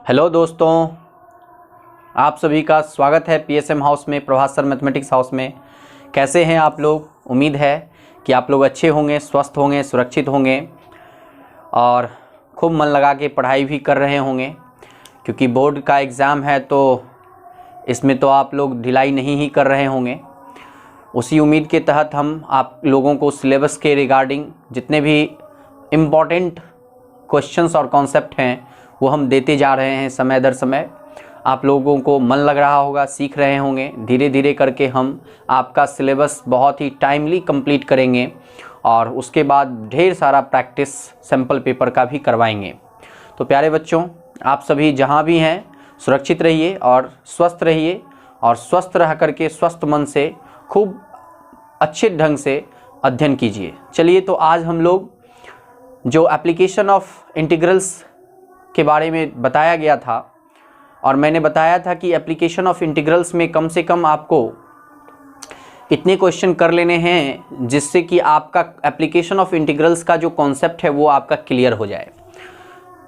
Hello दोस्तों, आप सभी का स्वागत है पीएसएम हाउस में, प्रभात सर मैथमेटिक्स हाउस में। कैसे हैं आप लोग? उम्मीद है कि आप लोग अच्छे होंगे, स्वस्थ होंगे, सुरक्षित होंगे और खूब मन लगा के पढ़ाई भी कर रहे होंगे, क्योंकि बोर्ड का एग्ज़ाम है तो इसमें तो आप लोग ढिलाई नहीं ही कर रहे होंगे। उसी उम्मीद के तहत हम आप लोगों को सिलेबस के रिगार्डिंग जितने भी इम्पॉर्टेंट क्वेश्चंस और कॉन्सेप्ट हैं वो हम देते जा रहे हैं समय दर समय। आप लोगों को मन लग रहा होगा, सीख रहे होंगे। धीरे धीरे करके हम आपका सिलेबस बहुत ही टाइमली कंप्लीट करेंगे और उसके बाद ढेर सारा प्रैक्टिस सैम्पल पेपर का भी करवाएंगे। तो प्यारे बच्चों, आप सभी जहां भी हैं सुरक्षित रहिए और स्वस्थ रहिए, और स्वस्थ रह करके स्वस्थ मन से खूब अच्छे ढंग से अध्ययन कीजिए। चलिए, तो आज हम लोग जो एप्लीकेशन ऑफ इंटीग्रल्स के बारे में बताया गया था, और मैंने बताया था कि एप्लीकेशन ऑफ इंटीग्रल्स में कम से कम आपको इतने क्वेश्चन कर लेने हैं जिससे कि आपका एप्लीकेशन ऑफ इंटीग्रल्स का जो कॉन्सेप्ट है वो आपका क्लियर हो जाए।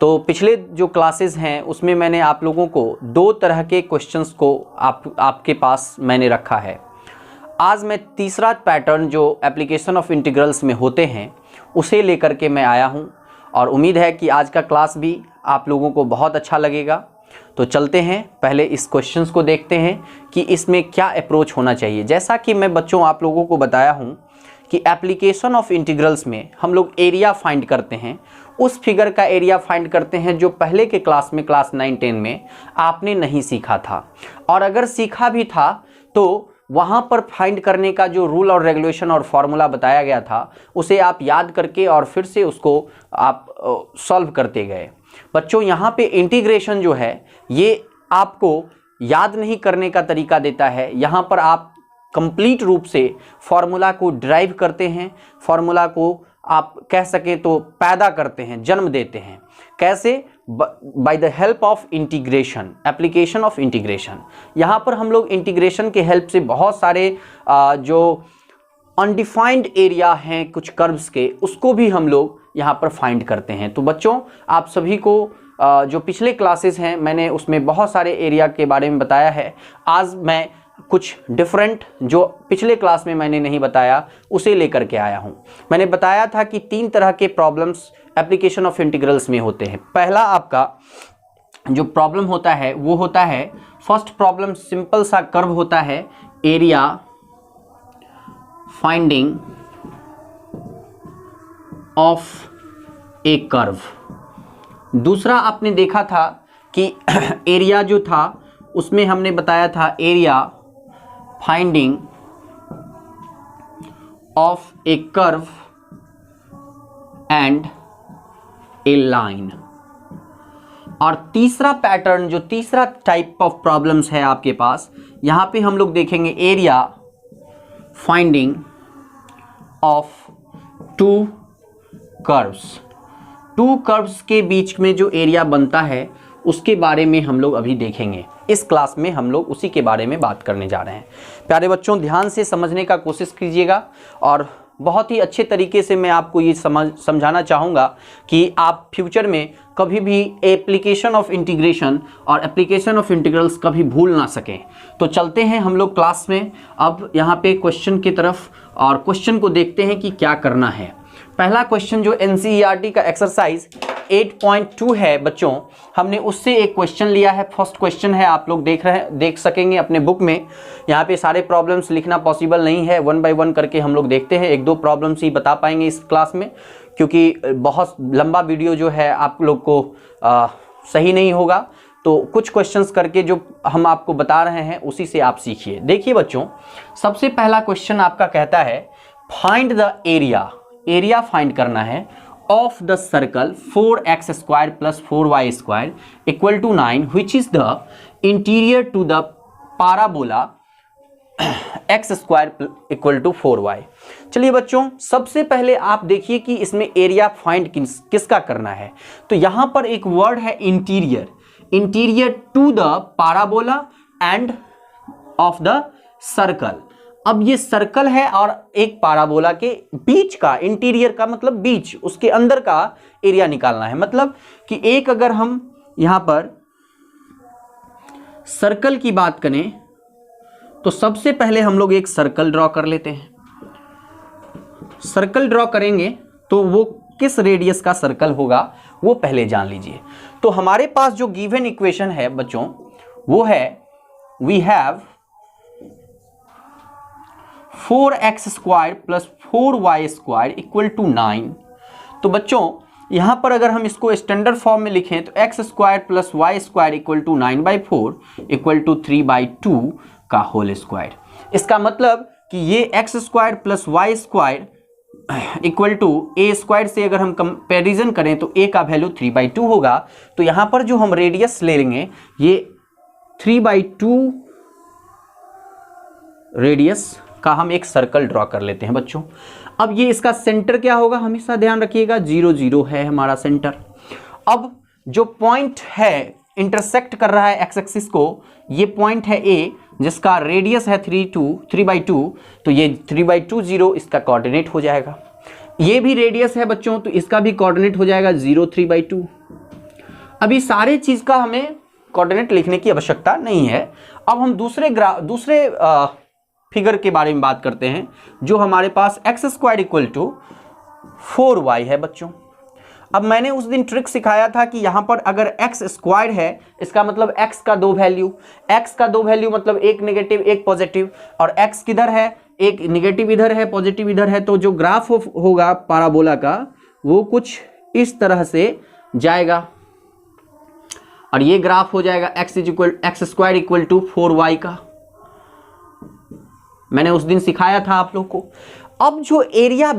तो पिछले जो क्लासेस हैं उसमें मैंने आप लोगों को दो तरह के क्वेश्चंस को आपके पास मैंने रखा है। आज मैं तीसरा पैटर्न जो एप्लीकेशन ऑफ इंटीग्रल्स में होते हैं उसे लेकर के मैं आया हूं, और उम्मीद है कि आज का क्लास भी आप लोगों को बहुत अच्छा लगेगा। तो चलते हैं, पहले इस क्वेश्चंस को देखते हैं कि इसमें क्या अप्रोच होना चाहिए। जैसा कि मैं बच्चों आप लोगों को बताया हूं कि एप्लीकेशन ऑफ इंटीग्रल्स में हम लोग एरिया फाइंड करते हैं, उस फिगर का एरिया फाइंड करते हैं जो पहले के क्लास में, क्लास 9-10 में आपने नहीं सीखा था, और अगर सीखा भी था तो वहाँ पर फाइंड करने का जो रूल और रेगुलेशन और फॉर्मूला बताया गया था उसे आप याद करके और फिर से उसको आप सॉल्व करते गए। बच्चों, यहाँ पे इंटीग्रेशन जो है ये आपको याद नहीं करने का तरीका देता है। यहाँ पर आप कंप्लीट रूप से फॉर्मूला को ड्राइव करते हैं, फॉर्मूला को आप कह सकें तो पैदा करते हैं, जन्म देते हैं। कैसे? By the help of integration, application of integration. यहाँ पर हम लोग इंटीग्रेशन के हेल्प से बहुत सारे जो अनडिफाइंड एरिया हैं कुछ कर्व्स के, उसको भी हम लोग यहाँ पर फाइंड करते हैं। तो बच्चों, आप सभी को जो पिछले क्लासेस हैं मैंने उसमें बहुत सारे एरिया के बारे में बताया है। आज मैं कुछ डिफरेंट जो पिछले क्लास में मैंने नहीं बताया उसे लेकर के आया हूं। मैंने बताया था कि तीन तरह के प्रॉब्लम्स एप्लीकेशन ऑफ इंटीग्रल्स में होते हैं। पहला आपका जो प्रॉब्लम होता है वो होता है, फर्स्ट प्रॉब्लम सिंपल सा कर्व होता है, area finding of A curve. दूसरा आपने देखा था कि एरिया जो था उसमें हमने बताया था area finding of A curve and A line. और तीसरा पैटर्न, जो तीसरा टाइप ऑफ प्रॉब्लम्स है आपके पास, यहां पे हम लोग देखेंगे area finding of to curves. To curves के बीच में जो एरिया बनता है उसके बारे में हम लोग अभी देखेंगे। इस क्लास में हम लोग उसी के बारे में बात करने जा रहे हैं। प्यारे बच्चों, ध्यान से समझने का कोशिश कीजिएगा, और बहुत ही अच्छे तरीके से मैं आपको ये समझाना चाहूँगा कि आप फ्यूचर में कभी भी एप्लीकेशन ऑफ इंटीग्रेशन और एप्लीकेशन ऑफ इंटीग्रल्स कभी भूल ना सकें। तो चलते हैं हम लोग क्लास में अब यहाँ पे क्वेश्चन की तरफ, और क्वेश्चन को देखते हैं कि क्या करना है। पहला क्वेश्चन जो एनसीईआरटी का एक्सरसाइज 8.2 है बच्चों, हमने उससे एक क्वेश्चन लिया है। फर्स्ट क्वेश्चन है, आप लोग देख सकेंगे अपने बुक में। यहाँ पे सारे प्रॉब्लम्स लिखना पॉसिबल नहीं है, वन बाय वन करके हम लोग देखते हैं। एक दो प्रॉब्लम्स ही बता पाएंगे इस क्लास में, क्योंकि बहुत लंबा वीडियो जो है आप लोग को सही नहीं होगा। तो कुछ क्वेश्चंस करके जो हम आपको बता रहे हैं उसी से आप सीखिए। देखिए बच्चों, सबसे पहला क्वेश्चन आपका कहता है find the area. Area find करना है of the circle 4x square plus 4y square equal to 9, which is the interior to the parabola x square equal to 4y। चलिए बच्चों, सबसे पहले आप देखिए कि इसमें एरिया फाइंड किसका करना है। तो यहां पर एक वर्ड है interior, interior to the parabola and of the circle। अब ये सर्कल है और एक पाराबोला के बीच का, इंटीरियर का मतलब बीच, उसके अंदर का एरिया निकालना है। मतलब कि एक अगर हम यहाँ पर सर्कल की बात करें तो सबसे पहले हम लोग एक सर्कल ड्रॉ कर लेते हैं। सर्कल ड्रॉ करेंगे तो वो किस रेडियस का सर्कल होगा वो पहले जान लीजिए। तो हमारे पास जो गिवन इक्वेशन है बच्चों वो है वी हैव 4x² + 4y² = 9। तो बच्चों यहां पर अगर हम इसको स्टैंडर्ड फॉर्म में लिखें तो x² + y² = 9/4 = 3/2 का होल स्क्वायर। इसका मतलब कि ये x² + y² equal to a² से अगर हम कंपैरिजन करें तो a का वैल्यू 3/2 होगा। तो यहां पर जो हम रेडियस ले लेंगे ये 3/2 रेडियस का हम एक सर्कल ड्रॉ कर लेते हैं बच्चों। अब ये इसका सेंटर क्या होगा, हमेशा ध्यान रखिएगा 0 0 है हमारा सेंटर। अब जो पॉइंट है इंटरसेक्ट कर रहा है एक्स एक्सिस को, ये पॉइंट है ए जिसका रेडियस है 3/2, तो ये 3/2 0 इसका कोऑर्डिनेट हो जाएगा। ये भी रेडियस है बच्चों तो इसका भी कोऑर्डिनेट हो जाएगा 0 3/2। अभी सारे चीज का हमें कोऑर्डिनेट लिखने की आवश्यकता नहीं है। अब हम दूसरे फिगर के बारे में बात करते हैं जो हमारे पास x² = 4y है बच्चों। अब मैंने उस दिन ट्रिक सिखाया था कि यहां पर अगर x² है इसका मतलब x का दो वैल्यू मतलब एक नेगेटिव एक पॉजिटिव, और x किधर है, एक नेगेटिव इधर है पॉजिटिव इधर है, तो जो ग्राफ होगा पैराबोला का वो कुछ इस तरह से जाएगा और ये ग्राफ हो जाएगा x² = 4y का। मैंने उस दिन सिखाया था आप लोग को। अब जो एरिया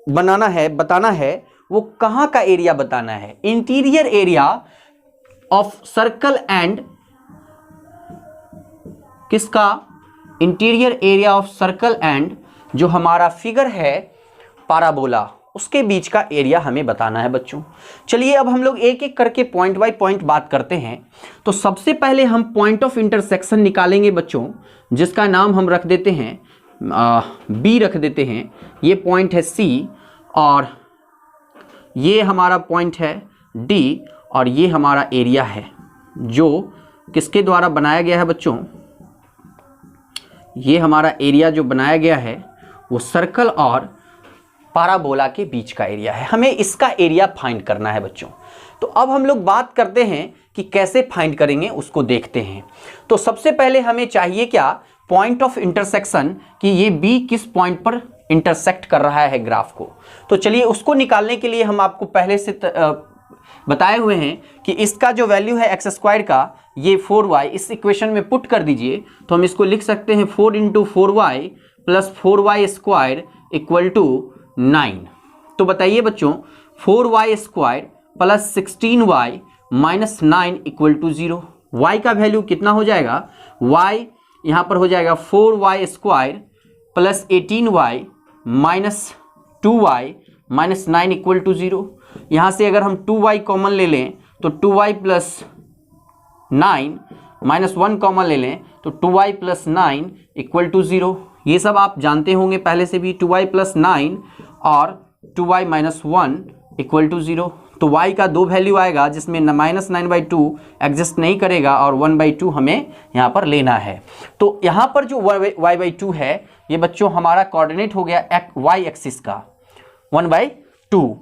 बताना है वो कहां का एरिया बताना है, interior area of circle and किसका, interior area of circle and जो हमारा फिगर है पैराबोला उसके बीच का एरिया हमें बताना है बच्चों। चलिए अब हम लोग एक एक करके पॉइंट बाय पॉइंट बात करते हैं। तो सबसे पहले हम पॉइंट ऑफ इंटरसेक्शन निकालेंगे बच्चों, जिसका नाम हम रख देते हैं बी रख देते हैं। ये पॉइंट है सी और ये हमारा पॉइंट है डी और ये हमारा एरिया है जो किसके द्वारा बनाया गया है बच्चों, ये हमारा एरिया जो बनाया गया है वो सर्कल और पैराबोला के बीच का एरिया है। हमें इसका एरिया फाइंड करना है बच्चों। तो अब हम लोग बात करते हैं कि कैसे फाइंड करेंगे उसको देखते हैं। तो सबसे पहले हमें चाहिए क्या, पॉइंट ऑफ इंटरसेक्शन, कि ये बी किस पॉइंट पर इंटरसेक्ट कर रहा है ग्राफ को। तो चलिए उसको निकालने के लिए हम आपको पहले से बताए हुए हैं कि इसका जो वैल्यू है x² का ये 4y इस इक्वेशन में पुट कर दीजिए तो हम इसको लिख सकते हैं 4 × 4y + 4y² = 9। तो बताइए बच्चों 4y² + 16y - 9 = 0। y का वैल्यू कितना हो जाएगा, y यहाँ पर हो जाएगा 4y² + 18y - 2y - 9 = 0। यहाँ से अगर हम 2y कॉमन ले लें तो 2y + 9 - 1 कॉमन ले लें तो 2y + 9 = 0। ये सब आप जानते होंगे पहले से भी, 2y + 9 और 2y - 1 = 0। तो y का दो वैल्यू आएगा जिसमें -9/2 एग्जिस्ट नहीं करेगा और 1/2 हमें यहाँ पर लेना है। तो यहाँ पर जो y/2 है ये बच्चों हमारा कोऑर्डिनेट हो गया y एक्सिस का 1/2।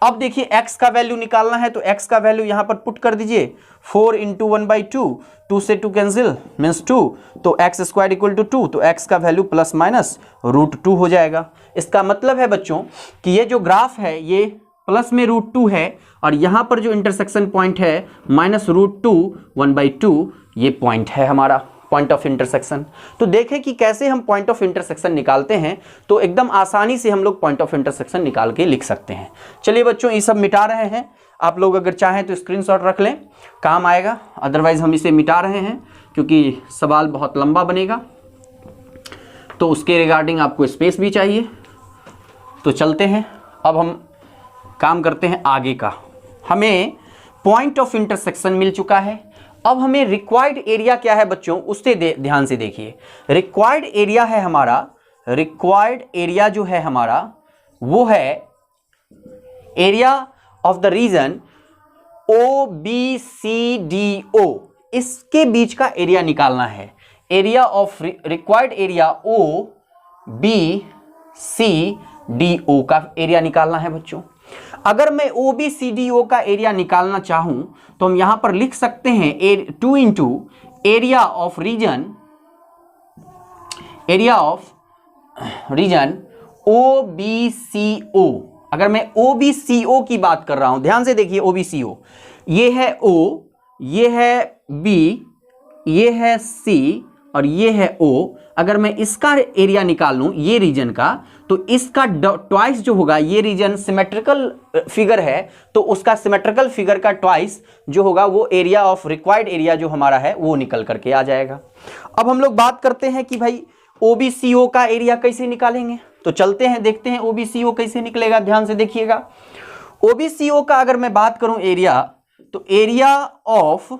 अब देखिए x का वैल्यू निकालना है तो x का वैल्यू यहाँ पर पुट कर दीजिए 4 × 1/2, 2 से 2 कैंसिल मीन्स 2, तो x² = 2, तो x का वैल्यू ±√2 हो जाएगा। इसका मतलब है बच्चों कि ये जो ग्राफ है ये प्लस में √2 है और यहाँ पर जो इंटरसेक्शन पॉइंट है -√2 1/2 ये पॉइंट है हमारा पॉइंट ऑफ इंटरसेक्शन। तो देखें कि कैसे हम पॉइंट ऑफ इंटरसेक्शन निकालते हैं। तो एकदम आसानी से हम लोग पॉइंट ऑफ इंटरसेक्शन निकाल के लिख सकते हैं। चलिए बच्चों ये सब मिटा रहे हैं, आप लोग अगर चाहें तो स्क्रीनशॉट रख लें, काम आएगा, अदरवाइज हम इसे मिटा रहे हैं क्योंकि सवाल बहुत लंबा बनेगा तो उसके रिगार्डिंग आपको स्पेस भी चाहिए। तो चलते हैं, अब हम काम करते हैं आगे का। हमें पॉइंट ऑफ इंटरसेक्शन मिल चुका है। अब हमें रिक्वायर्ड एरिया क्या है बच्चों उससे ध्यान से देखिए। रिक्वायर्ड एरिया है हमारा, रिक्वायर्ड एरिया जो है हमारा वो है area of the region OBCDO। इसके बीच का एरिया निकालना है। Area of required area O B C D O का एरिया निकालना है बच्चों। अगर मैं ओ बी सी डी ओ का एरिया निकालना चाहूं तो हम यहां पर लिख सकते हैं 2 into area of region O B C O. अगर मैं ओ बी सी ओ की बात कर रहा हूं, ध्यान से देखिए, ओ बी सी ओ, ये है ओ, ये है बी, ये है सी और ये है ओ। अगर मैं इसका एरिया निकाल लूं ये रीजन का, तो इसका ट्वाइस जो होगा, ये रीजन सिमेट्रिकल फिगर है तो उसका सिमेट्रिकल फिगर का ट्वाइस जो होगा वो एरिया ऑफ रिक्वायर्ड एरिया जो हमारा है वो निकल करके आ जाएगा। अब हम लोग बात करते हैं कि भाई OBCO का एरिया कैसे निकालेंगे, तो चलते हैं देखते हैं OBCO कैसे निकलेगा। ध्यान से देखिएगा, OBCO का अगर मैं बात करूं एरिया, तो एरिया ऑफ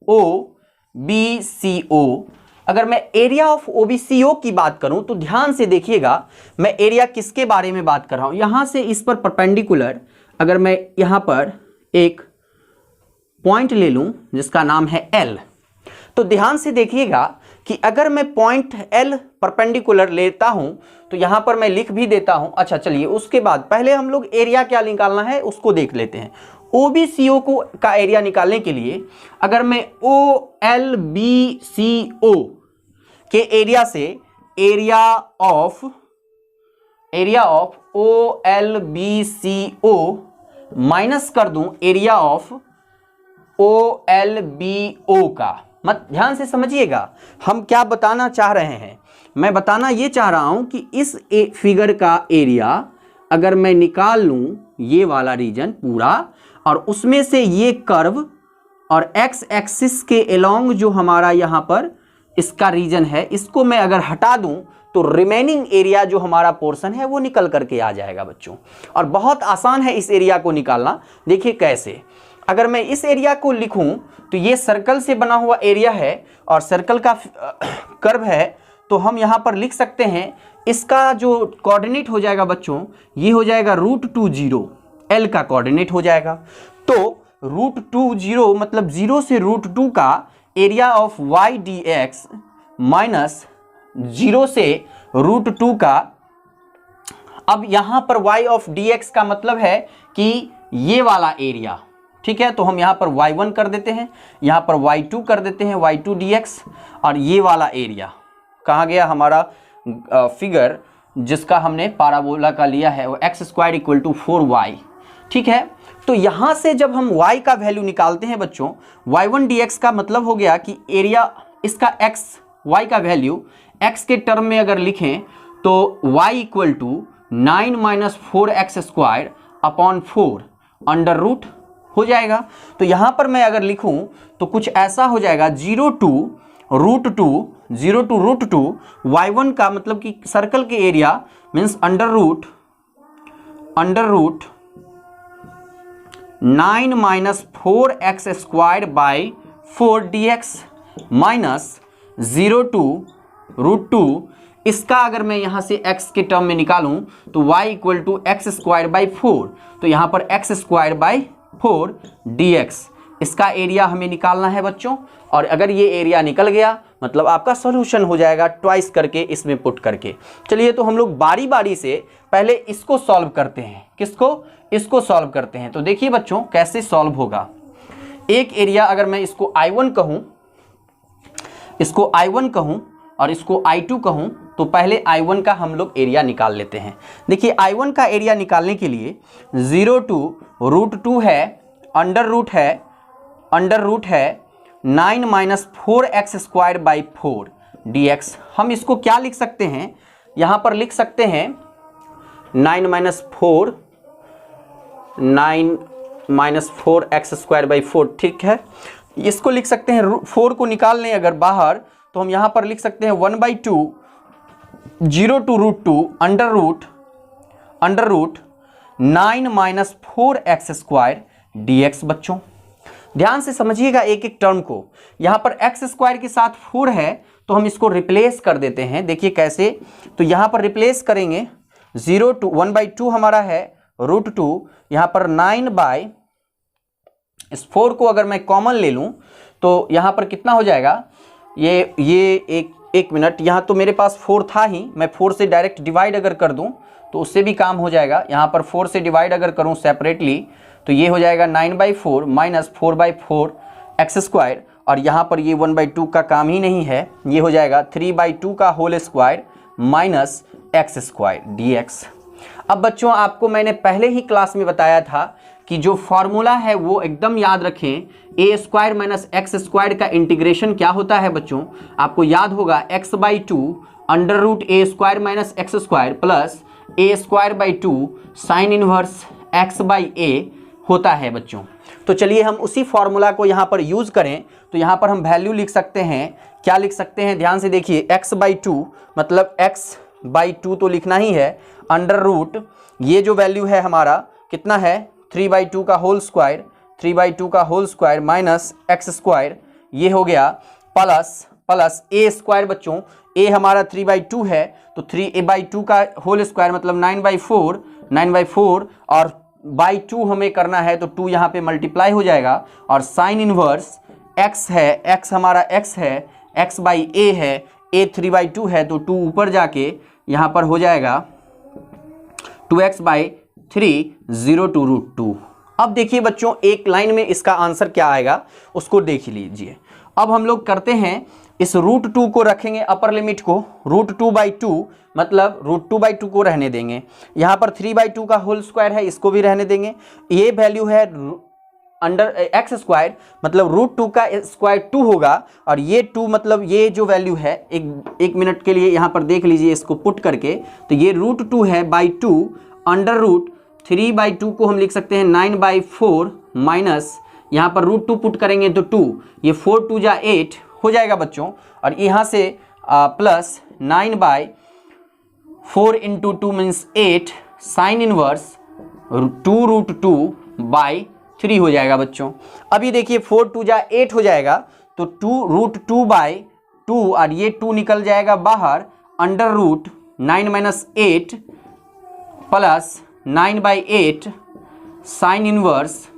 OBCO, अगर मैं एरिया ऑफ OBCO की बात करूं तो ध्यान से देखिएगा मैं एरिया किसके बारे में बात कर रहा हूं। यहां से इस पर परपेंडिकुलर अगर मैं यहां पर एक पॉइंट ले लूं जिसका नाम है L, तो ध्यान से देखिएगा कि अगर मैं पॉइंट L परपेंडिकुलर लेता हूं तो यहां पर मैं लिख भी देता हूं। अच्छा चलिए, उसके बाद पहले हम लोग एरिया क्या निकालना है उसको देख लेते हैं। OBCO को का एरिया निकालने के लिए अगर मैं OLBCO के एरिया से एरिया ऑफ OLBCO माइनस कर दूं एरिया ऑफ OLBO का, मत ध्यान से समझिएगा हम क्या बताना चाह रहे हैं। मैं बताना ये चाह रहा हूं कि इस फिगर का एरिया अगर मैं निकाल लूं ये वाला रीजन पूरा, और उसमें से ये कर्व और एक्स एक्सिस के अलोंग जो हमारा यहां पर इसका रीजन है, इसको मैं अगर हटा दूं तो रिमेनिंग एरिया जो हमारा पोर्शन है वो निकल करके आ जाएगा बच्चों। और बहुत आसान है इस एरिया को निकालना। देखिए कैसे, अगर मैं इस एरिया को लिखूं तो ये सर्कल से बना हुआ एरिया है और सर्कल का कर्व है, तो हम यहां पर लिख सकते हैं इसका जो कोऑर्डिनेट हो जाएगा बच्चों, ये हो जाएगा √20, L का कोऑर्डिनेट हो जाएगा। तो √20 मतलब 0 से √2 का area of y dx minus 0 से √2 का, अब यहां पर y ऑफ dx का मतलब है कि ये वाला एरिया, ठीक है, तो हम यहां पर y1 कर देते हैं, यहां पर y2 कर देते हैं, y2 dx, और ये वाला एरिया कहाँ गया हमारा फिगर जिसका हमने पाराबोला का लिया है वो x² = 4y, ठीक है। तो यहां से जब हम y का वैल्यू निकालते हैं बच्चों, y1 dx का मतलब हो गया कि एरिया इसका y का वैल्यू x के टर्म में अगर लिखें तो y = 9 - 4x² upon 4 under root हो जाएगा। तो यहां पर मैं अगर लिखूं तो कुछ ऐसा हो जाएगा 0 to √2 y1 का मतलब कि सर्कल के area means under root 9 - 4x² / 4 dx minus 0 to √2, इसका अगर मैं यहां से x के टर्म में निकालूं तो y = x² / 4, तो यहां पर x² / 4 dx, इसका एरिया हमें निकालना है बच्चों। और अगर ये एरिया निकल गया मतलब आपका सॉल्यूशन हो जाएगा ट्वाइस करके इसमें पुट करके। चलिए तो हम लोग बारी बारी से पहले इसको सॉल्व करते हैं। किसको? इसको सॉल्व करते हैं। तो देखिए बच्चों कैसे सॉल्व होगा। एक एरिया अगर मैं इसको I1 कहूं और इसको I2 कहूं, तो पहले I1 का हम लोग एरिया निकाल लेते हैं। देखिए I1 का एरिया निकालने के लिए 0 to √2 है, अंडर रूट है 9 - 4x² / 4 dx। हम इसको क्या लिख सकते हैं, यहां पर लिख सकते हैं 9 - 4x² / 4, ठीक है। इसको लिख सकते हैं, 4 को निकाल लें अगर बाहर तो हम यहां पर लिख सकते हैं 1/2 0 to √2 under root 9 - 4x² dx। बच्चों ध्यान से समझिएगा एक एक टर्म को। यहां पर x² के साथ 4 है तो हम इसको रिप्लेस कर देते हैं। देखिए कैसे, तो यहां पर रिप्लेस करेंगे 0 to 1/2 हमारा है √2, यहां पर 9 बाय इस 4 को अगर मैं कॉमन ले लूं तो यहाँ पर कितना हो जाएगा, ये एक मिनट, यहाँ तो मेरे पास 4 था ही, मैं 4 से डायरेक्ट डिवाइड अगर कर दूँ तो उससे भी काम हो जाएगा। यहाँ पर 4 से डिवाइड अगर करूँ सेपरेटली तो ये हो जाएगा 9/4 माइनस 4/4 एक्स स्क्वायर, और यहाँ पर ये 1/2 का काम ही नहीं है, ये हो जाएगा 3/2 का whole square minus x square dx। अब बच्चों आपको मैंने पहले ही क्लास में बताया था कि जो फॉर्मूला है वो एकदम याद रखें, a square minus x square का इंटीग्रेशन क्या होता है बच्चों, आपको याद होगा x/2 under root a square minus x square plus a square by 2 sine inverse x/a होता है बच्चों। तो चलिए हम उसी फॉर्मूला को यहाँ पर यूज़ करें, तो यहाँ पर हम वैल्यू लिख सकते हैं, क्या लिख सकते हैं, ध्यान से देखिए, x/2 मतलब x/2 तो लिखना ही है, अंडर रूट ये जो वैल्यू है हमारा कितना है 3/2 का होल स्क्वायर, 3/2 का whole square minus x square, ये हो गया प्लस ए स्क्वायर बच्चों, ए हमारा 3/2 है तो 3/2 का होल स्क्वायर मतलब 9/4 और बाई 2 हमें करना है तो 2 यहाँ पे मल्टीप्लाई हो जाएगा, और साइन इनवर्स x है, x हमारा x है, x/a है, a 3/2 है तो 2 ऊपर जाके यहाँ पर हो जाएगा 2x/3 0 to √2। अब देखिए बच्चों एक लाइन में इसका आंसर क्या आएगा उसको देख लीजिए। अब हम लोग करते हैं, इस √2 को रखेंगे अपर लिमिट को, √2/2 मतलब √2/2 को रहने देंगे, यहाँ पर 3/2 का होल स्क्वायर है इसको भी रहने देंगे, ये वैल्यू है अंडर एक्स स्क्वायर मतलब √2 का स्क्वायर 2 होगा, और ये 2 मतलब ये जो वैल्यू है एक मिनट के लिए यहाँ पर देख लीजिए इसको पुट करके, तो ये √2 है बाई 2 अंडर रूट 3/2 को हम लिख सकते हैं 9/4 माइनस यहाँ पर √2 पुट करेंगे तो 2, ये 4 2 जा 8 हो जाएगा बच्चों, और यहाँ से plus 9/4 into 2 means 8 sign inverse 2√2/3 हो जाएगा बच्चों। अभी देखिए 4 2 जा 8 हो जाएगा तो 2√2/2 और ये 2 निकल जाएगा बाहर, under root 9 - 8 plus 9/8 sine inverse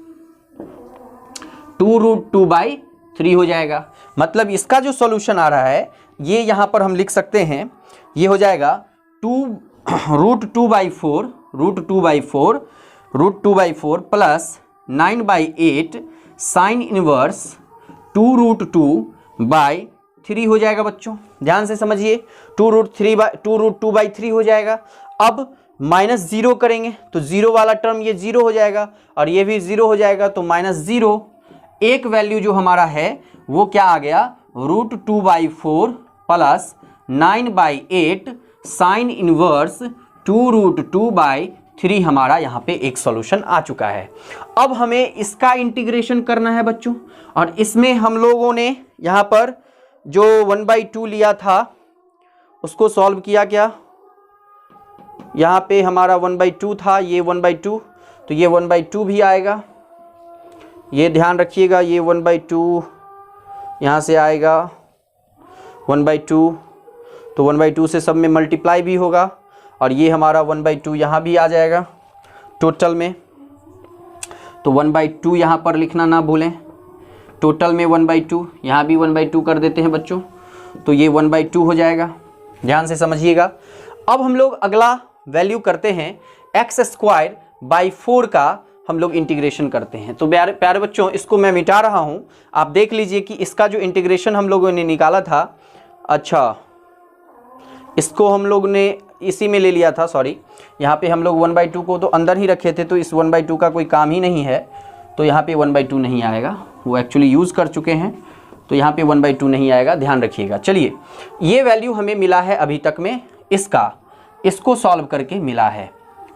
2√2/3 हो जाएगा। मतलब इसका जो सॉल्यूशन आ रहा है ये यहाँ पर हम लिख सकते हैं, ये हो जाएगा 2√2/4 प्लस 9/8 साइन इनवर्स 2√2/3 हो जाएगा बच्चों। ध्यान से समझिए 2√2/3 हो जाएगा। अब माइनस 0 करेंगे तो 0 वाला टर्म ये 0 हो जाएगा और ये भी 0 हो जाएगा, तो -0 एक वैल्यू जो हमारा है वो क्या आ गया, √2/4 प्लस 9/8 साइन इनवर्स 2√2/3 हमारा यहाँ पे एक सॉल्यूशन आ चुका है। अब हमें इसका इंटीग्रेशन करना है बच्चों, और इसमें हम लोगों ने यहाँ पर जो 1/2 लिया था उसको सॉल्व किया, क्या यहाँ पे हमारा 1/2 था, ये 1/2 तो ये 1/2 भी आएगा, ये ध्यान रखिएगा, ये 1/2 यहाँ से आएगा 1/2, तो 1/2 से सब में मल्टीप्लाई भी होगा, और ये हमारा 1/2 यहाँ भी आ जाएगा टोटल में, तो 1/2 यहाँ पर लिखना ना भूलें, टोटल में 1/2, यहाँ भी 1/2 कर देते हैं बच्चों, तो ये 1/2 हो जाएगा। ध्यान से समझिएगा। अब हम लोग अगला वैल्यू करते हैं x²/4 का हम लोग इंटीग्रेशन करते हैं। तो प्यारे बच्चों इसको मैं मिटा रहा हूँ, आप देख लीजिए कि इसका जो इंटीग्रेशन हम लोगों ने निकाला था, अच्छा इसको हम लोग ने इसी में ले लिया था, सॉरी यहाँ पे हम लोग 1/2 को तो अंदर ही रखे थे, तो इस 1/2 का कोई काम ही नहीं है, तो यहाँ पे 1/2 नहीं आएगा, वो एक्चुअली यूज़ कर चुके हैं, तो यहाँ पे 1/2 नहीं आएगा, ध्यान रखिएगा। चलिए ये वैल्यू हमें मिला है अभी तक में, इसको सॉल्व करके मिला है,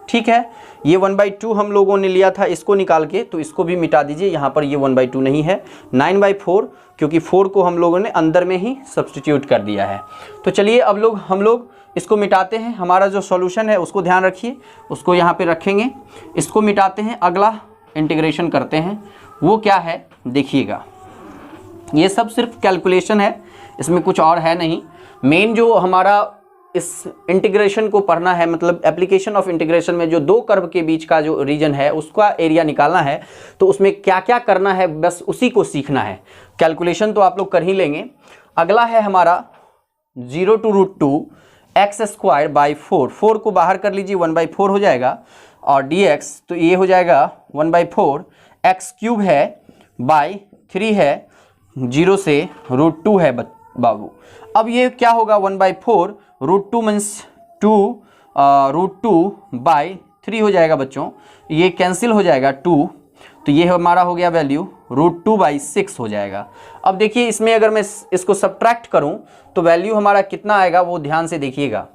ठीक है। ये 1/2 हम लोगों ने लिया था, इसको निकाल के, तो इसको भी मिटा दीजिए, यहाँ पर ये 1/2 नहीं है, 9/4 क्योंकि 4 को हम लोगों ने अंदर में ही सब्स्टिट्यूट कर दिया है। तो चलिए अब हम लोग इसको मिटाते हैं, हमारा जो सॉल्यूशन है उसको ध्यान रखिए, उसको यहाँ पे रखेंगे, इसको मिटाते हैं, अगला इंटीग्रेशन करते हैं, वो क्या है देखिएगा। ये सब सिर्फ कैलकुलेशन है, इसमें कुछ और है नहीं। मेन जो हमारा इस इंटीग्रेशन को पढ़ना है, मतलब एप्लीकेशन ऑफ इंटीग्रेशन में जो दो कर्व के बीच का जो रीजन है उसका एरिया निकालना है, तो उसमें क्या क्या करना है बस उसी को सीखना है। कैलकुलेशन तो आप लोग कर ही लेंगे। अगला है हमारा 0 to √2 x² बाई 4, 4 को बाहर कर लीजिए 1/4 हो जाएगा, और dx तो ये हो जाएगा 1/4, x³ है बाई 3 है, 0 से √2 है बाबू। अब ये क्या होगा 1/4, √2 मीन्स 2, √2 बाई 3 हो जाएगा बच्चों, ये कैंसिल हो जाएगा 2, तो ये हमारा हो गया वैल्यू √2/6 हो जाएगा। अब देखिए इसमें अगर मैं इसको सब्ट्रैक्ट करूं तो वैल्यू हमारा कितना आएगा वो ध्यान से देखिएगा।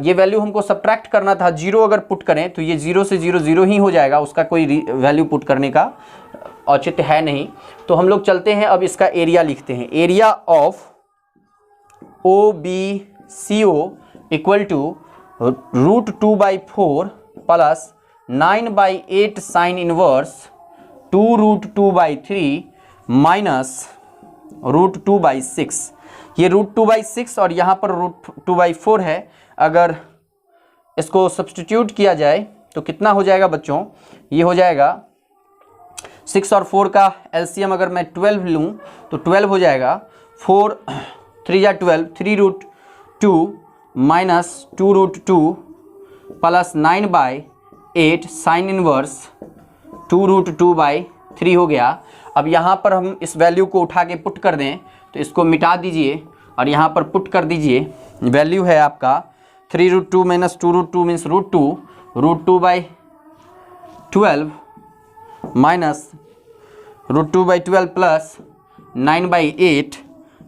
ये वैल्यू हमको सब्ट्रैक्ट करना था, 0 अगर पुट करें तो ये 0 से 0 0 ही हो जाएगा, उसका कोई वैल्यू पुट करने का औचित्य है नहीं। तो हम लोग चलते हैं, अब इसका एरिया लिखते हैं। Area of OBCO equal to √2/4 plus 9/8 sine inverse 2√2/3 minus √2/6। ये √2/6 और यहाँ पर √2/4 है। अगर इसको सब्स्टिट्यूट किया जाए तो कितना हो जाएगा बच्चों, ये हो जाएगा 6 और 4 का एलसीएम अगर मैं 12 लूँ तो 12 हो जाएगा, 4 3 या 12, 3√2 माइनस 2√2 प्लस 9/8 साइन इनवर्स 2√2/3 हो गया। अब यहाँ पर हम इस वैल्यू को उठा के पुट कर दें तो इसको मिटा दीजिए और यहाँ पर पुट कर दीजिए। वैल्यू है आपका 3√2 minus 2√2 means √2, √2/12 minus √2/12 plus 9/8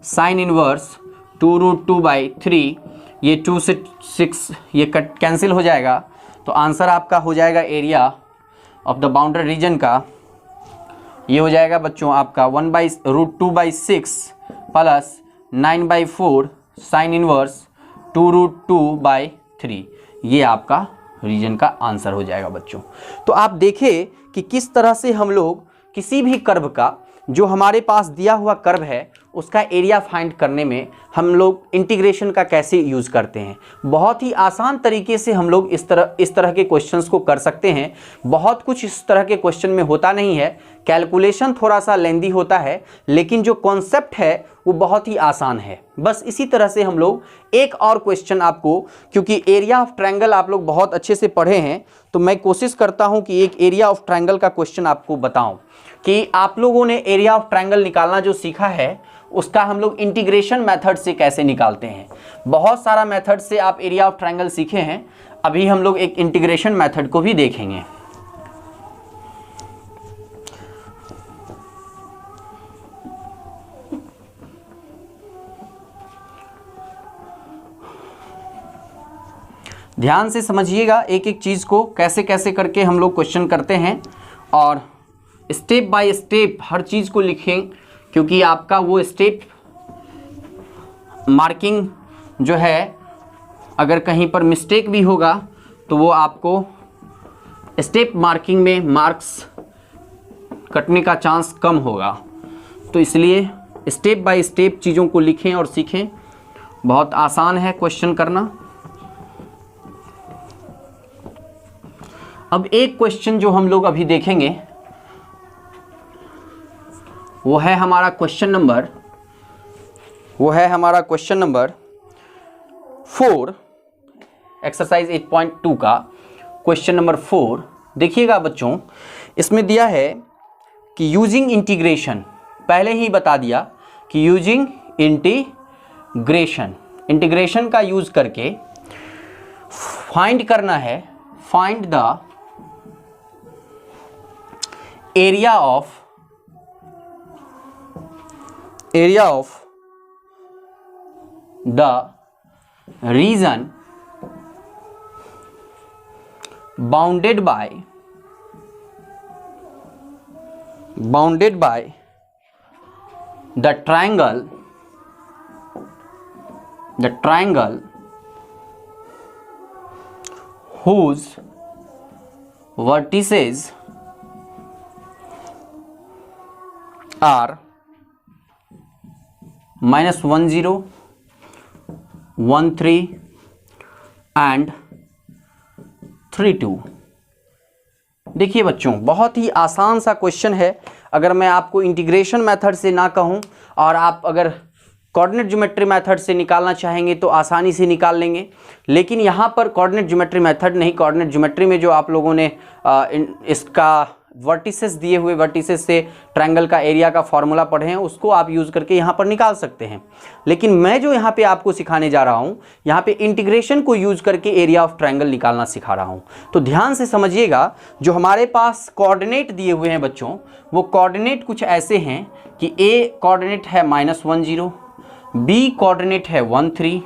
sine inverse 2√2/3, ये 2 से 6 ये कट कैंसिल हो जाएगा, तो आंसर आपका हो जाएगा area of the boundary region का, ये हो जाएगा बच्चों आपका 1/√2/6 प्लस 9/4 साइन इनवर्स 2√2/3, ये आपका रीजन का आंसर हो जाएगा बच्चों। तो आप देखें कि किस तरह से हम लोग किसी भी कर्व का, जो हमारे पास दिया हुआ कर्व है उसका एरिया फाइंड करने में हम लोग इंटीग्रेशन का कैसे यूज़ करते हैं। बहुत ही आसान तरीके से हम लोग इस तरह के क्वेश्चंस को कर सकते हैं। बहुत कुछ इस तरह के क्वेश्चन में होता नहीं है, कैलकुलेशन थोड़ा सा लेंदी होता है, लेकिन जो कॉन्सेप्ट है वो बहुत ही आसान है। बस इसी तरह से हम लोग एक और क्वेश्चन आपको, क्योंकि एरिया ऑफ ट्रायंगल आप लोग बहुत अच्छे से पढ़े हैं, तो मैं कोशिश करता हूं कि एक एरिया ऑफ ट्रायंगल का क्वेश्चन आपको बताऊं कि आप लोगों ने एरिया ऑफ ट्रायंगल निकालना जो सीखा है उसका हम लोग इंटीग्रेशन मेथड से कैसे निकालते हैं। बहुत सारा मेथड से आप एरिया ऑफ ट्रायंगल सीखे हैं, अभी हम लोग एक इंटीग्रेशन मेथड को भी देखेंगे। ध्यान से समझिएगा एक एक चीज़ को, कैसे कैसे करके हम लोग क्वेश्चन करते हैं, और स्टेप बाय स्टेप हर चीज़ को लिखें, क्योंकि आपका वो स्टेप मार्किंग जो है अगर कहीं पर मिस्टेक भी होगा तो वो आपको स्टेप मार्किंग में मार्क्स कटने का चांस कम होगा। तो इसलिए स्टेप बाय स्टेप चीज़ों को लिखें और सीखें, बहुत आसान है क्वेश्चन करना। अब एक क्वेश्चन जो हम लोग अभी देखेंगे वो है हमारा क्वेश्चन नंबर 4, एक्सरसाइज 8.2 का क्वेश्चन नंबर 4। देखिएगा बच्चों, इसमें दिया है कि यूजिंग इंटीग्रेशन, पहले ही बता दिया कि यूजिंग इंटीग्रेशन का यूज करके फाइंड करना है, find the area of the region bounded by the triangle whose vertices are -1 0 1 3 and 32। देखिए बच्चों, बहुत ही आसान सा क्वेश्चन है। अगर मैं आपको इंटीग्रेशन मेथड से ना कहूं और आप अगर कोऑर्डिनेट ज्योमेट्री मेथड से निकालना चाहेंगे तो आसानी से निकाल लेंगे, लेकिन यहाँ पर कोऑर्डिनेट ज्योमेट्री मेथड नहीं, कोऑर्डिनेट ज्योमेट्री में जो आप लोगों ने इसका वर्टिसेस दिए हुए वर्टिसेस से ट्रायंगल का एरिया का फॉर्मूला पढ़े हैं उसको आप यूज़ करके यहाँ पर निकाल सकते हैं। लेकिन मैं जो यहाँ पे आपको सिखाने जा रहा हूँ, यहाँ पे इंटीग्रेशन को यूज़ करके एरिया ऑफ ट्रायंगल निकालना सिखा रहा हूँ। तो ध्यान से समझिएगा, जो हमारे पास कोऑर्डिनेट दिए हुए हैं बच्चों, वो कोऑर्डिनेट कुछ ऐसे हैं कि ए कोऑर्डिनेट है -10, बी कोऑर्डिनेट है 13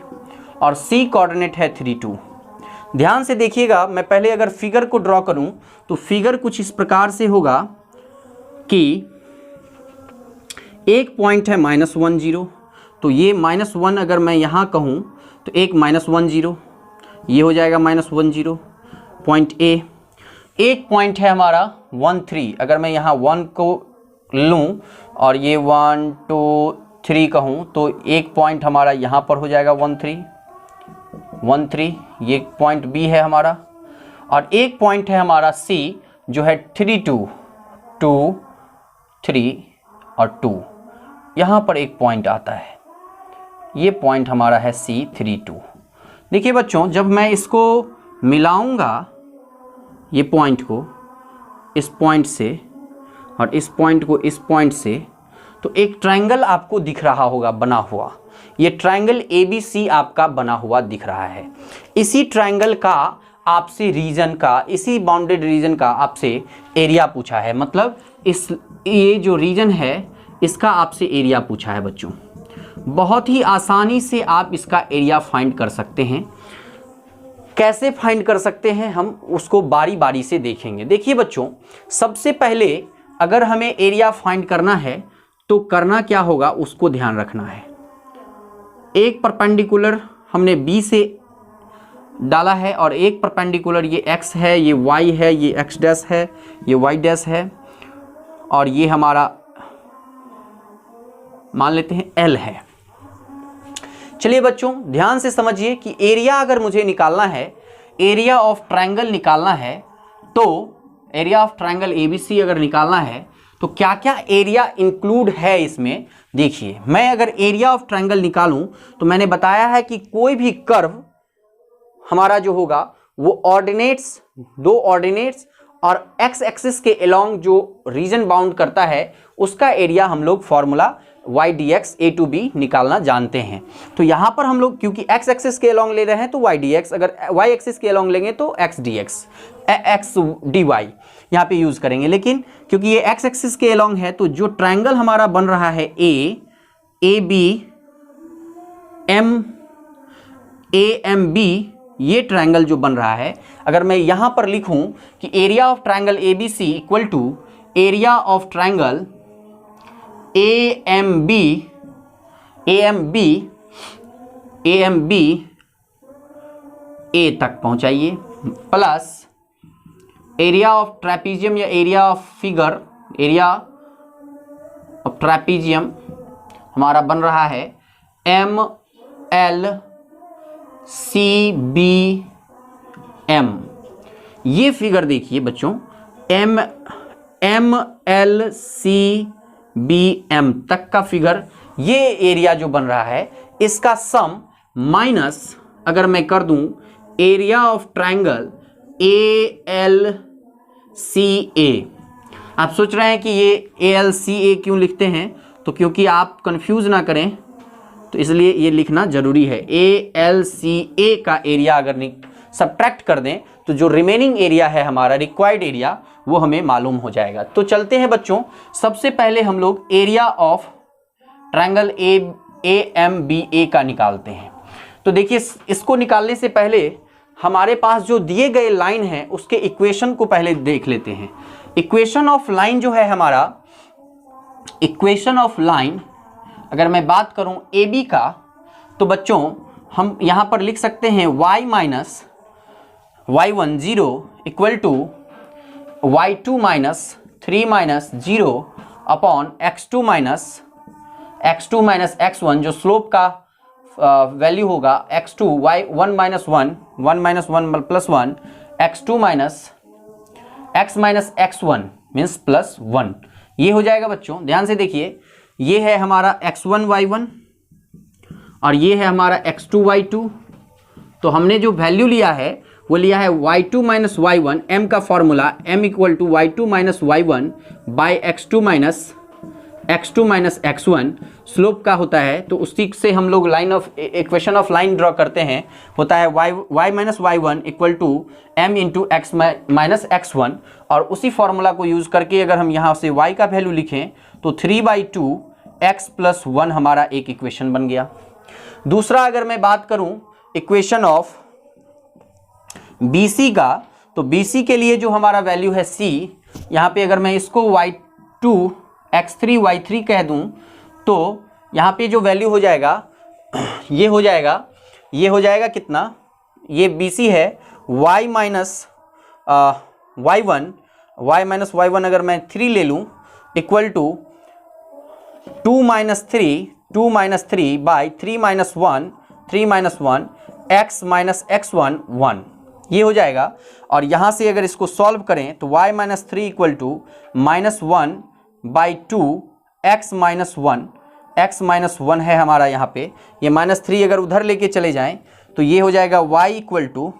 और सी कोऑर्डिनेट है 32। ध्यान से देखिएगा, मैं पहले अगर फिगर को ड्रॉ करूं तो फिगर कुछ इस प्रकार से होगा कि एक पॉइंट है -10, तो ये -1 अगर मैं यहाँ कहूँ तो एक -10, ये हो जाएगा -10 पॉइंट ए। एक पॉइंट है हमारा 13, अगर मैं यहाँ 1 को लूँ और ये 1 2 3 कहूँ तो एक पॉइंट हमारा यहाँ पर हो जाएगा 13, ये पॉइंट बी है हमारा। और एक पॉइंट है हमारा सी जो है 32, 2 3 और 2, यहाँ पर एक पॉइंट आता है, ये पॉइंट हमारा है C32। देखिए बच्चों, जब मैं इसको मिलाऊंगा ये पॉइंट को इस पॉइंट से और इस पॉइंट को इस पॉइंट से, तो एक ट्रायंगल आपको दिख रहा होगा बना हुआ। ये ट्रायंगल ABC आपका बना हुआ दिख रहा है। इसी ट्रायंगल का आपसे रीजन का, इसी बाउंडेड रीजन का आपसे एरिया पूछा है। मतलब ये जो रीजन है इसका आपसे एरिया पूछा है बच्चों। बहुत ही आसानी से आप इसका एरिया फाइंड कर सकते हैं। कैसे फाइंड कर सकते हैं हम उसको बारी बारी से देखेंगे। देखिए बच्चों, सबसे पहले अगर हमें एरिया फाइंड करना है तो करना क्या होगा उसको ध्यान रखना है। एक परपेंडिकुलर हमने B से डाला है और एक परपेंडिकुलर ये x है, ये y है, ये x डैश है, ये y डैश है और ये हमारा मान लेते हैं L है। चलिए बच्चों, ध्यान से समझिए कि एरिया अगर मुझे निकालना है, एरिया ऑफ ट्रायंगल निकालना है, तो एरिया ऑफ ट्रायंगल ABC अगर निकालना है तो क्या क्या एरिया इंक्लूड है इसमें। देखिए, मैं अगर एरिया ऑफ ट्रायंगल निकालूं तो मैंने बताया है कि कोई भी कर्व हमारा जो होगा वो ऑर्डिनेट्स, दो ऑर्डिनेट्स और एक्स एक्सिस के अलोंग जो रीजन बाउंड करता है उसका एरिया हम लोग formula y dx a to b निकालना जानते हैं। तो यहाँ पर हम लोग क्योंकि x एक्सिस के अलोंग ले रहे हैं तो y dx, अगर y एक्सिस के अलोंग लेंगे तो x dx, x dy यहाँ पे यूज़ करेंगे। लेकिन क्योंकि ये x एक्सिस के अलोंग है तो जो ट्रायंगल हमारा बन रहा है AB AMB, ये ट्रायंगल जो बन रहा है, अगर मैं यहाँ पर लिखूँ कि area of triangle ABC equal to area of triangle AMB A तक पहुँचाइए प्लस एरिया ऑफ ट्रेपीजियम या area of figure, area of trapezium हमारा बन रहा है MLCBM। ये फिगर देखिए बच्चों, MLCBM तक का फिगर, ये एरिया जो बन रहा है इसका सम माइनस अगर मैं कर दूं एरिया ऑफ ट्रायंगल ALCA। आप सोच रहे हैं कि ये ALCA क्यों लिखते हैं, तो क्योंकि आप कंफ्यूज ना करें तो इसलिए ये लिखना जरूरी है। ALCA का एरिया अगर सब्ट्रैक्ट कर दें तो जो रिमेनिंग एरिया है हमारा रिक्वायर्ड एरिया वो हमें मालूम हो जाएगा। तो चलते हैं बच्चों, सबसे पहले हम लोग एरिया ऑफ ट्रायंगल AMBA का निकालते हैं। तो देखिए, इसको निकालने से पहले हमारे पास जो दिए गए लाइन है उसके इक्वेशन को पहले देख लेते हैं। इक्वेशन ऑफ लाइन जो है हमारा, इक्वेशन ऑफ लाइन अगर मैं बात करूं AB का, तो बच्चों हम यहां पर लिख सकते हैं y minus y1 0 equal to y2 minus 3 minus 0 upon x2 minus x1 जो स्लोप का वैल्यू होगा x2 y1 minus 1 1 minus 1 plus 1 x2 minus x minus x1 means plus 1, ये हो जाएगा बच्चों। ध्यान से देखिए, ये है हमारा x1 y1 और ये है हमारा x2 y2। तो हमने जो वैल्यू लिया है वो लिया है y2 माइनस y1, m का formula m equal to y2 minus y1 by x2 minus x1 slope का होता है। तो उसी से हम लोग line of equation of line draw करते हैं, होता है y minus y1 equal to m into x minus x1। और उसी फॉर्मूला को यूज़ करके अगर हम यहाँ से y का वैल्यू लिखें तो 3/2 x प्लस 1 हमारा एक इक्वेशन बन गया। दूसरा अगर मैं बात करूँ इक्वेशन ऑफ BC का, तो BC के लिए जो हमारा वैल्यू है C, यहाँ पे अगर मैं इसको y2 x3 y3 कह दूँ तो यहाँ पे जो वैल्यू हो जाएगा ये हो जाएगा कितना, ये BC है y माइनस y1 अगर मैं 3 ले लूँ equal to 2 minus 3 by 3 minus 1 x minus x1 1, ये हो जाएगा। और यहाँ से अगर इसको सॉल्व करें तो y minus 3 equal to minus 1 by 2 x minus 1 है हमारा यहाँ पे। ये माइनस 3 अगर उधर लेके चले जाएं तो ये हो जाएगा y equal to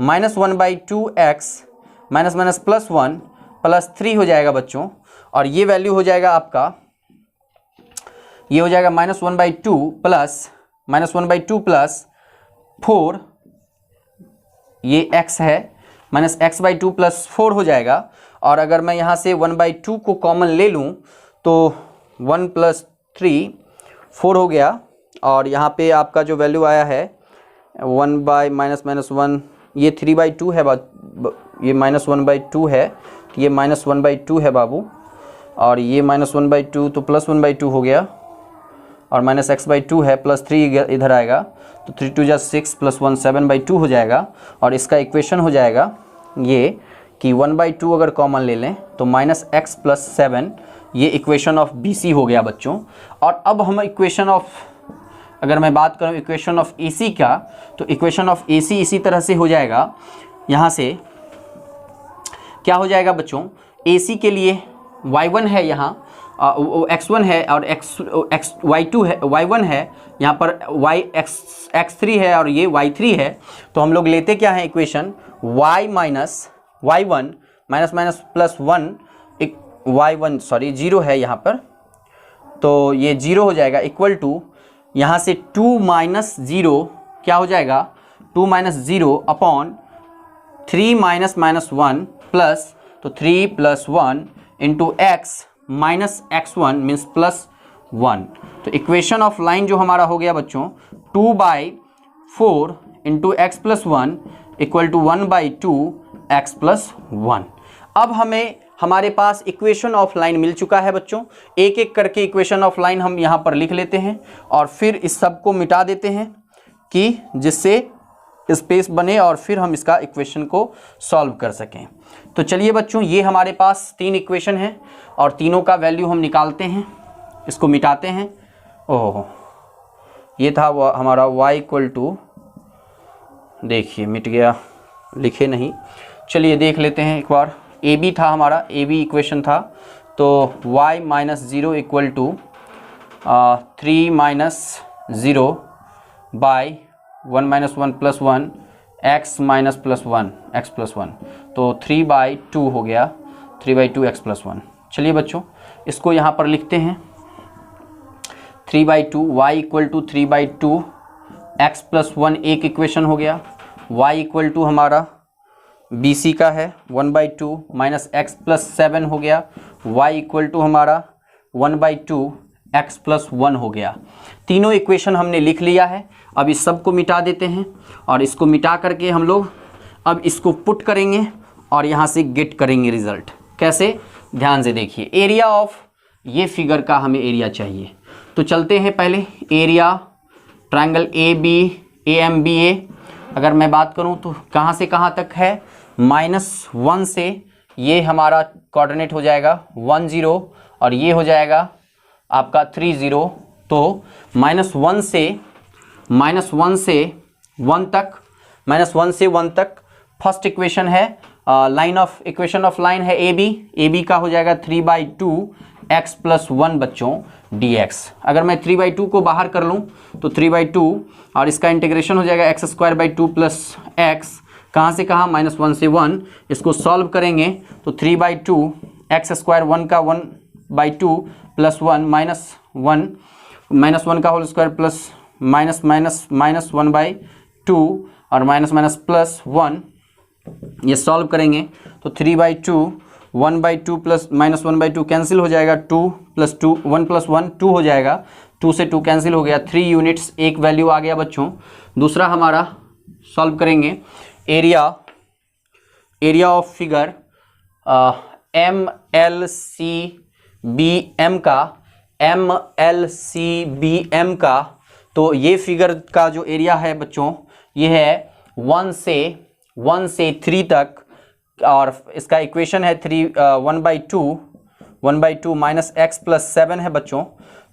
minus 1 by 2 x minus minus plus 1 plus 3 हो जाएगा बच्चों। और ये वैल्यू हो जाएगा आपका, ये हो जाएगा माइनस 1/2 प्लस 4, ये x है माइनस x/2 प्लस 4 हो जाएगा। और अगर मैं यहाँ से 1/2 को कॉमन ले लूँ तो 1 प्लस 3 4 हो गया। और यहाँ पे आपका जो वैल्यू आया है 1 बाई माइनस 1, ये 3/2 है, ये माइनस 1/2 है, ये माइनस 1/2 है बाबू। और ये माइनस 1/2 तो प्लस 1/2 हो गया और माइनस x/2 है, प्लस 3 इधर आएगा तो 3 2 जा 6 प्लस 1 7/2 हो जाएगा। और इसका इक्वेशन हो जाएगा ये कि 1/2 अगर कॉमन ले लें तो माइनस x प्लस 7, ये इक्वेशन ऑफ BC हो गया बच्चों। और अब हम इक्वेशन ऑफ, अगर मैं बात करूं इक्वेशन ऑफ AC का, तो इक्वेशन ऑफ AC इसी तरह से हो जाएगा। यहाँ से क्या हो जाएगा बच्चों, AC के लिए y1 है, यहाँ x1 है और y2 है, y1 है, यहाँ पर x3 है और ये y3 है। तो हम लोग लेते क्या है equation y minus y1 minus plus 1 y1 sorry 0 है यहाँ पर, तो ये 0 हो जाएगा इक्वल टू यहाँ से 2 माइनस 0 क्या हो जाएगा, 2 माइनस 0 अपॉन 3 माइनस 1 प्लस, तो 3 plus 1 into x minus x1 means plus 1। तो इक्वेशन ऑफ लाइन जो हमारा हो गया बच्चों 2/4 into x plus 1 equal to 1/2 x plus 1। अब हमें हमारे पास इक्वेशन ऑफ लाइन मिल चुका है बच्चों। एक एक करके इक्वेशन ऑफ लाइन हम यहाँ पर लिख लेते हैं और फिर इस सब को मिटा देते हैं कि जिससे स्पेस बने और फिर हम इसका इक्वेशन को सॉल्व कर सकें। तो चलिए बच्चों, ये हमारे पास 3 इक्वेशन हैं और तीनों का वैल्यू हम निकालते हैं, इसको मिटाते हैं। ओह, ये था वो हमारा y इक्वल टू, देखिए मिट गया, लिखे नहीं, चलिए देख लेते हैं एक बार। AB था हमारा, AB इक्वेशन था, तो y minus 0 equal to 3 minus 0 by 1 minus 1 plus 1 x minus plus 1 x plus 1, तो 3/2 हो गया, 3/2 x प्लस 1। चलिए बच्चों इसको यहाँ पर लिखते हैं, 3/2 y equal to 3/2 x plus 1 एक इक्वेशन हो गया। y इक्वल टू हमारा BC का है 1/2 माइनस x प्लस 7 हो गया। y इक्वल टू हमारा 1/2 x प्लस 1 हो गया। तीनों इक्वेशन हमने लिख लिया है। अब इस सब को मिटा देते हैं और इसको मिटा करके हम लोग अब इसको पुट करेंगे और यहाँ से गेट करेंगे रिजल्ट। कैसे, ध्यान से देखिए। एरिया ऑफ ये फिगर का हमें एरिया चाहिए, तो चलते हैं पहले एरिया ट्रायंगल AMBA। अगर मैं बात करूँ तो कहाँ से कहाँ तक है, -1 से ये हमारा कोऑर्डिनेट हो जाएगा 1 0 और ये हो जाएगा आपका 3 0। तो -1 से -1 से 1 तक, -1 से 1 तक फर्स्ट इक्वेशन है, line of equation of line है ए बी का हो जाएगा 3/2 x + 1 बच्चों dx। अगर मैं 3/2 को बाहर कर लूँ तो 3/2 और इसका इंटीग्रेशन हो जाएगा x² 2 + x, कहाँ से कहाँ, -1 से 1। इसको सॉल्व करेंगे तो 3/2 x² 1 का 1/2 + 1 -1 का होल स्क्वायर प्लस -1/2 और +1, ये सॉल्व करेंगे तो 3/2 1/2 प्लस -1/2 कैंसिल हो जाएगा, 2 + 2 1 + 1 2 हो जाएगा, 2 से 2 कैंसिल हो गया, 3 यूनिट्स एक वैल्यू आ गया बच्चों। दूसरा हमारा सॉल्व करेंगे एरिया ऑफ फिगर MLCBM का, तो ये फिगर का जो एरिया है बच्चों ये है 1 से 3 तक, और इसका इक्वेशन है 1/2 -x + 7 है बच्चों।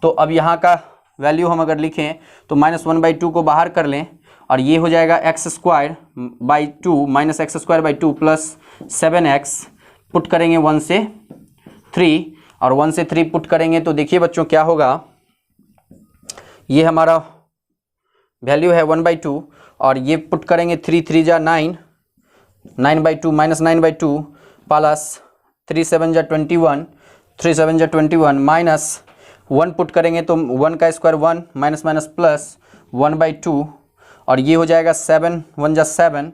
तो अब यहाँ का वैल्यू हम अगर लिखें तो -1/2 को बाहर कर लें और ये हो जाएगा x² / 2 -x² / 2 + 7x, पुट करेंगे 1 से 3 और 1 से 3 पुट करेंगे तो देखिए बच्चों क्या होगा, ये हमारा वैल्यू है 1/2 और ये पुट करेंगे 3 3 जा 9 9/2 -9/2 प्लस 3 7 जा 21 3 7 जा 21 माइनस 1 पुट करेंगे तो 1 का स्क्वायर 1 माइनस प्लस 1/2 और ये हो जाएगा 7 1 जा 7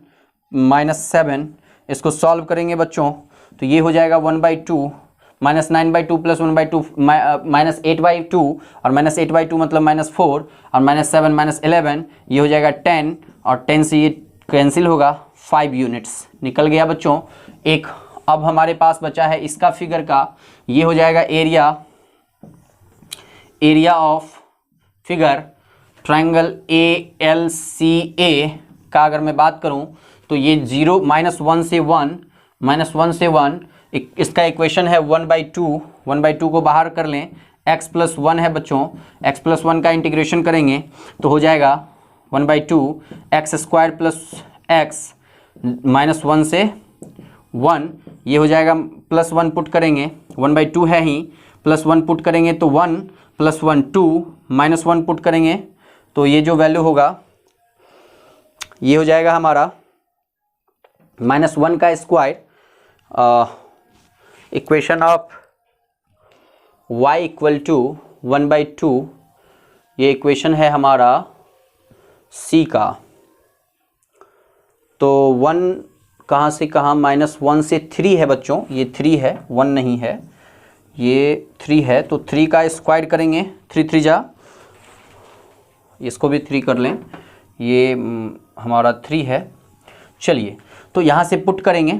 -7। इसको सॉल्व करेंगे बच्चों तो ये हो जाएगा 1/2 -9/2 + 1/2 -8/2 और -8/2 मतलब -4 और -7 -11, ये हो जाएगा 10 और 10 से ये कैंसिल होगा, 5 यूनिट्स निकल गया बच्चों। एक अब हमारे पास बचा है इसका फिगर का, ये हो जाएगा area of figure triangle ALCA का अगर मैं बात करूं तो ये 1 से 1 इसका इक्वेशन है 1/2 को बाहर कर लें, x + 1 है बच्चों, x + 1 का इंटीग्रेशन करेंगे तो हो जाएगा 1/2 x² + x -1 से 1, ये हो जाएगा +1 पुट करेंगे, 1/2 है ही, +1 पुट करेंगे तो 1 + 1 2 -1 पुट करेंगे तो ये जो वैल्यू होगा ये हो जाएगा हमारा -1 का स्क्वायर, इक्वेशन ऑफ y = 1/2, ये इक्वेशन है हमारा C का। तो 1 कहाँ से कहाँ, -1 से 3 है बच्चों, ये 3 है 1 नहीं है, ये 3 है तो 3 का स्क्वायर करेंगे, 3 3 जा, इसको भी 3 कर लें, ये हमारा 3 है। चलिए तो यहाँ से पुट करेंगे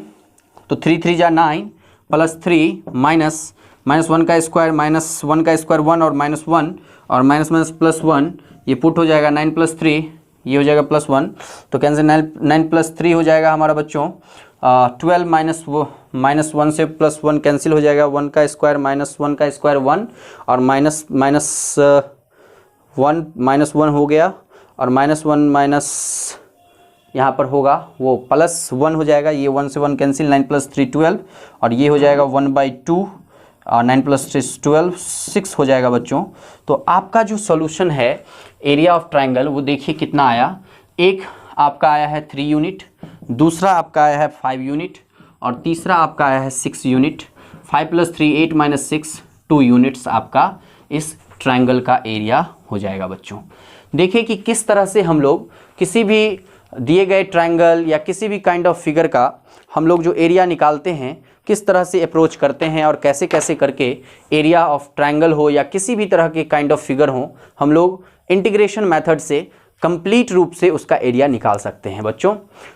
तो 3 3 जा 9 +3 -1 का स्क्वायर -1 का स्क्वायर 1 और -1 और +1, ये पुट हो जाएगा 9 + 3, ये हो जाएगा +1 तो कैंसिल, 9 + 3 हो जाएगा हमारा बच्चों 12 -1 से +1 कैंसिल हो जाएगा, 1 का स्क्वायर -1 का स्क्वायर 1 और -1 हो गया और -1 यहाँ पर होगा वो +1 हो जाएगा, ये 1 से 1 कैंसिल, 9 + 3 12 और ये हो जाएगा 1/2 और 9 + 3 12 6 हो जाएगा बच्चों। तो आपका जो सॉल्यूशन है एरिया ऑफ ट्रायंगल वो देखिए कितना आया, एक आपका आया है 3 यूनिट, दूसरा आपका आया है 5 यूनिट और तीसरा आपका आया है 6 यूनिट। 5 + 3 8 - 6 2 यूनिट्स आपका इस ट्रायंगल का एरिया हो जाएगा बच्चों। देखिए कि किस तरह से हम लोग किसी भी दिए गए ट्रायंगल या किसी भी काइंड ऑफ फिगर का हम लोग जो एरिया निकालते हैं किस तरह से अप्रोच करते हैं और कैसे कैसे करके एरिया ऑफ ट्रायंगल हो या किसी भी तरह के काइंड ऑफ फिगर हो हम लोग इंटीग्रेशन मेथड से कंप्लीट रूप से उसका एरिया निकाल सकते हैं बच्चों।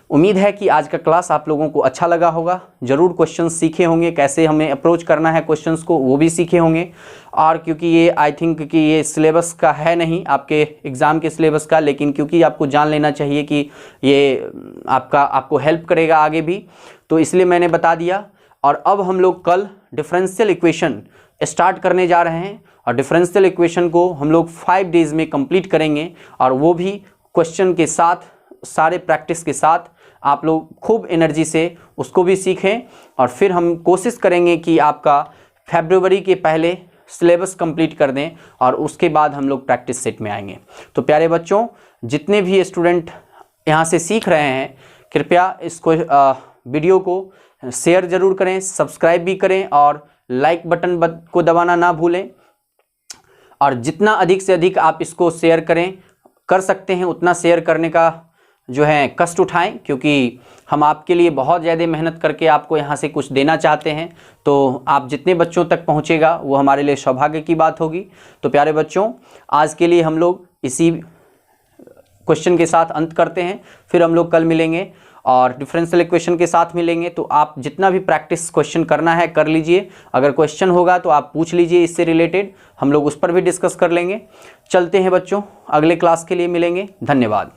उम्मीद है कि आज का क्लास आप लोगों को अच्छा लगा होगा, ज़रूर क्वेश्चंस सीखे होंगे, कैसे हमें अप्रोच करना है क्वेश्चंस को वो भी सीखे होंगे। और क्योंकि ये आई थिंक कि ये सिलेबस का है नहीं आपके एग्ज़ाम के सिलेबस का, लेकिन क्योंकि आपको जान लेना चाहिए कि ये आपको हेल्प करेगा आगे भी, तो इसलिए मैंने बता दिया। और अब हम लोग कल डिफरेंशियल इक्वेशन स्टार्ट करने जा रहे हैं और डिफरेंशियल इक्वेशन को हम लोग 5 डेज़ में कंप्लीट करेंगे, और वो भी क्वेश्चन के साथ, सारे प्रैक्टिस के साथ आप लोग खूब एनर्जी से उसको भी सीखें। और फिर हम कोशिश करेंगे कि आपका फरवरी के पहले सिलेबस कंप्लीट कर दें, और उसके बाद हम लोग प्रैक्टिस सेट में आएंगे। तो प्यारे बच्चों, जितने भी स्टूडेंट यहाँ से सीख रहे हैं, कृपया इसको वीडियो को शेयर ज़रूर करें, सब्सक्राइब भी करें और लाइक बटन को दबाना ना भूलें। और जितना अधिक से अधिक आप इसको शेयर कर सकते हैं, उतना शेयर करने का जो है कष्ट उठाएं, क्योंकि हम आपके लिए बहुत ज़्यादा मेहनत करके आपको यहाँ से कुछ देना चाहते हैं। तो आप जितने बच्चों तक पहुँचेगा वो हमारे लिए सौभाग्य की बात होगी। तो प्यारे बच्चों, आज के लिए हम लोग इसी क्वेश्चन के साथ अंत करते हैं। फिर हम लोग कल मिलेंगे और डिफरेंशियल इक्वेशन के साथ मिलेंगे। तो आप जितना भी प्रैक्टिस क्वेश्चन करना है कर लीजिए। अगर क्वेश्चन होगा तो आप पूछ लीजिए, इससे रिलेटेड हम लोग उस पर भी डिस्कस कर लेंगे। चलते हैं बच्चों, अगले क्लास के लिए मिलेंगे। धन्यवाद।